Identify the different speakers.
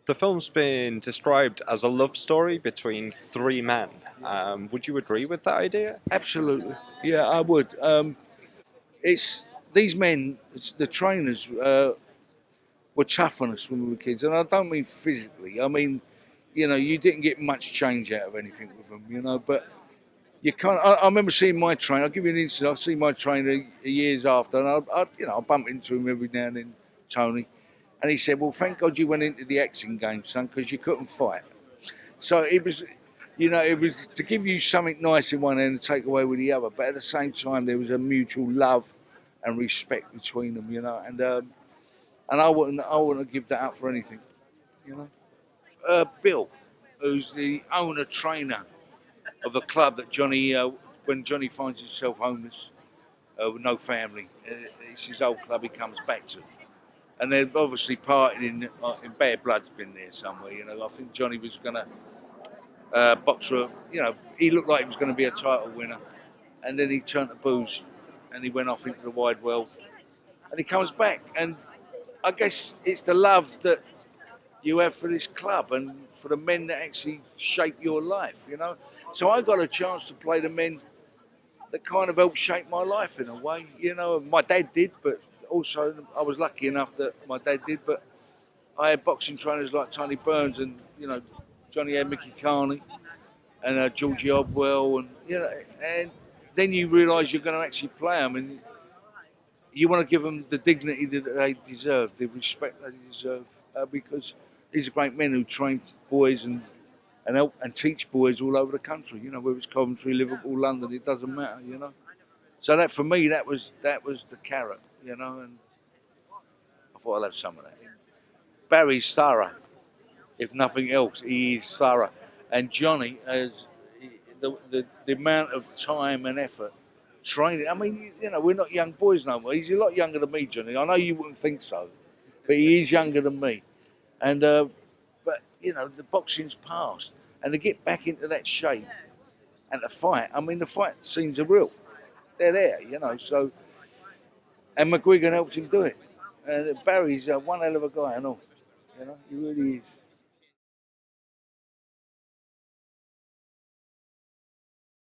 Speaker 1: The film's been described as a love story between three men. Would you agree with that idea?
Speaker 2: Absolutely, yeah, I would. It's these men, the trainers, were tough on us when we were kids, and I don't mean physically. I mean, you didn't get much change out of anything with them, But you can't. I remember seeing my trainer. I'll give you an instance. I see my trainer years after, and I bump into him every now and then, Tony, and he said, "Well, thank God you went into the acting game, son, because you couldn't fight." So it was, it was to give you something nice in one end and take away with the other. But at the same time, there was a mutual love and respect between them, and I wouldn't give that up for anything, you know. Bill, who's the owner trainer of a club that Johnny, when Johnny finds himself homeless with no family, it's his old club he comes back to. And they've obviously parted in bad blood's been there somewhere, I think Johnny was going to boxer, he looked like he was going to be a title winner, and then he turned to booze, and he went off into the wide world, and he comes back, and I guess it's the love that you have for this club and for the men that actually shape your life. So I got a chance to play the men that kind of helped shape my life in a way. My dad did, but also I was lucky enough that my dad did, but I had boxing trainers like Tony Burns and, Johnny had Mickey Carney and Georgie Obwell, and then you realise you're going to actually play them, and you want to give them the dignity that they deserve, the respect they deserve, because these are great men who train boys and help and teach boys all over the country. Whether it's Coventry, Liverpool, London, it doesn't matter. So that for me, that was the carrot. And I thought I'll have some of that. Barry's thorough. If nothing else, he is thorough. And Johnny has the amount of time and effort training. I mean, we're not young boys no more. He's a lot younger than me, Johnny. I know you wouldn't think so, but he is younger than me. And but the boxing's past, and to get back into that shape and to fight. I mean, the fight scenes are real. They're there, So, and McGuigan helped him do it. And Barry's one hell of a guy, I know. He really is.